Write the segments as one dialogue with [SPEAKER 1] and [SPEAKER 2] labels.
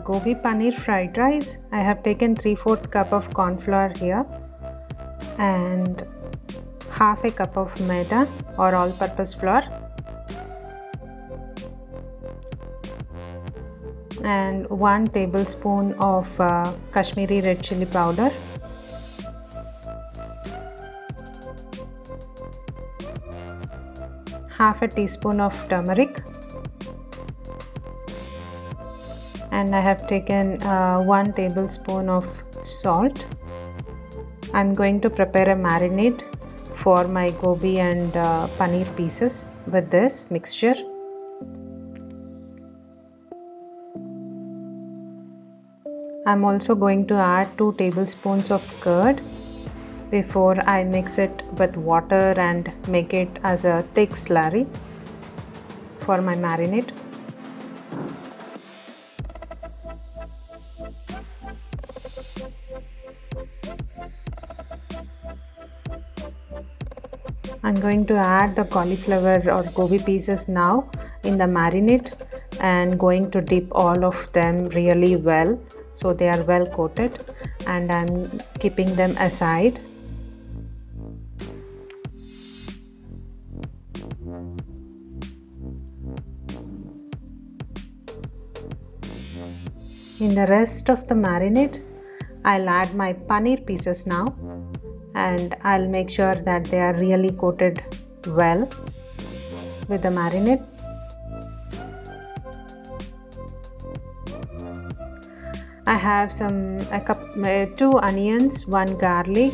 [SPEAKER 1] gobi paneer fried rice, I have taken 3/4 cup of corn flour here and half a cup of maida or all-purpose flour and 1 tablespoon of Kashmiri red chili powder, half a teaspoon of turmeric, and I have taken 1 tablespoon of salt. I'm going to prepare a marinade for my gobi and paneer pieces with this mixture. I'm also going to add 2 tablespoons of curd before I mix it with water and make it as a thick slurry for my marinade. I'm going to add the cauliflower or gobi pieces now in the marinade and going to dip all of them really well so they are well coated, and I'm keeping them aside. In the rest of the marinade, I'll add my paneer pieces now, and I'll make sure that they are really coated well with the marinade. I have 2 onions, 1 garlic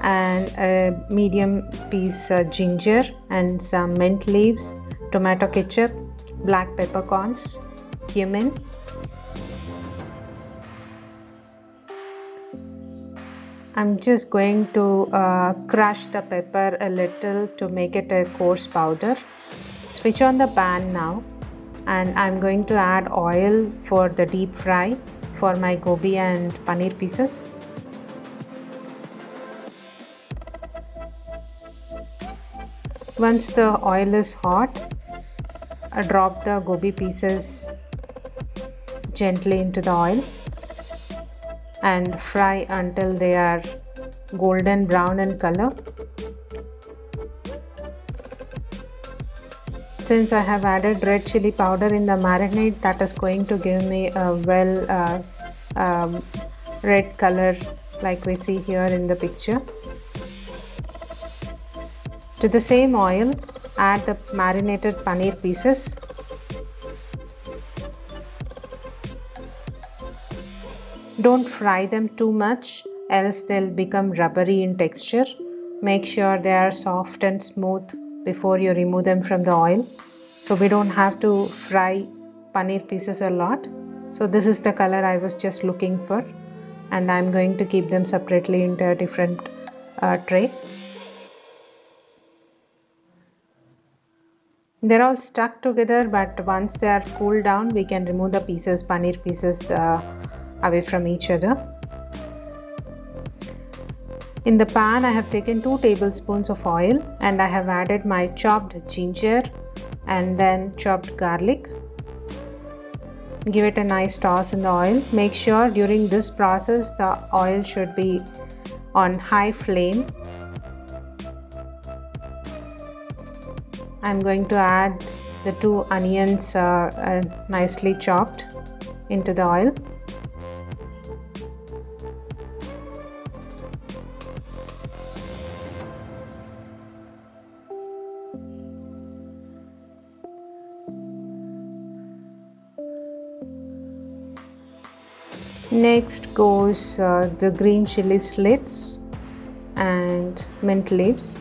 [SPEAKER 1] and a medium piece ginger and some mint leaves, tomato ketchup, black peppercorns, cumin. I'm just going to crush the pepper a little to make it a coarse powder. Switch on the pan now, and I'm going to add oil for the deep fry for my gobi and paneer pieces. Once the oil is hot, drop the gobi pieces gently into the oil and fry until they are golden brown in color. Since I have added red chili powder in the marinade, that is going to give me a red color like we see here in the picture. To the same oil, add the marinated paneer pieces. Don't fry them too much, else they'll become rubbery in texture. Make sure they are soft and smooth before you remove them from the oil. So we don't have to fry paneer pieces a lot. So this is the color I was just looking for, and I'm going to keep them separately into a different tray. They're all stuck together, but once they are cooled down, we can remove the paneer pieces away from each other. In the pan, I have taken 2 tablespoons of oil, and I have added my chopped ginger and then chopped garlic. Give it a nice toss in the oil. Make sure during this process the oil should be on high flame. I'm going to add the 2 onions nicely chopped into the oil. Next goes the green chili slits and mint leaves.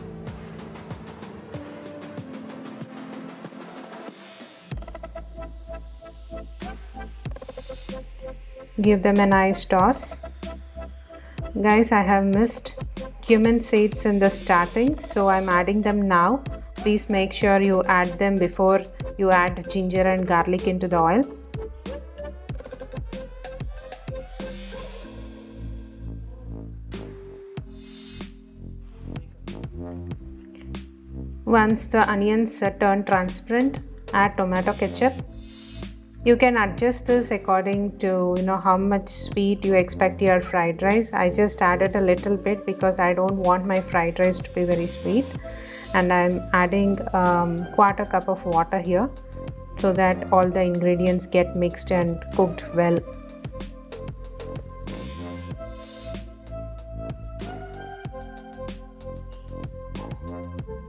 [SPEAKER 1] Give them a nice toss. Guys, I have missed cumin seeds in the starting, so I'm adding them now. Please make sure you add them before you add ginger and garlic into the oil. Once the onions turn transparent, add tomato ketchup. You can adjust this according to how much sweet you expect your fried rice. I just added a little bit because I don't want my fried rice to be very sweet, and I'm adding quarter cup of water here so that all the ingredients get mixed and cooked well.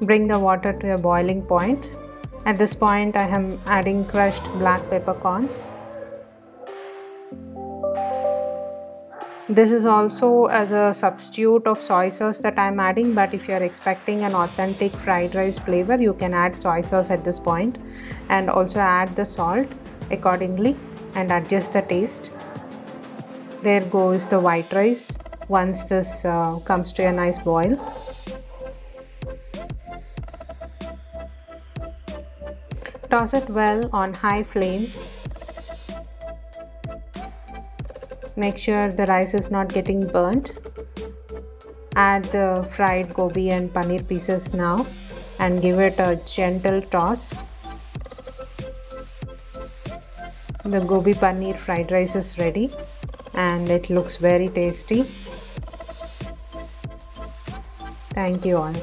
[SPEAKER 1] Bring the water to a boiling point. At this point, I am adding crushed black peppercorns. This is also as a substitute of soy sauce that I am adding, but if you are expecting an authentic fried rice flavor, you can add soy sauce at this point, and also add the salt accordingly and adjust the taste. There goes the white rice once this comes to a nice boil. Toss it well on high flame. Make sure the rice is not getting burnt. Add the fried gobi and paneer pieces now and give it a gentle toss. The gobi paneer fried rice is ready and it looks very tasty. Thank you all.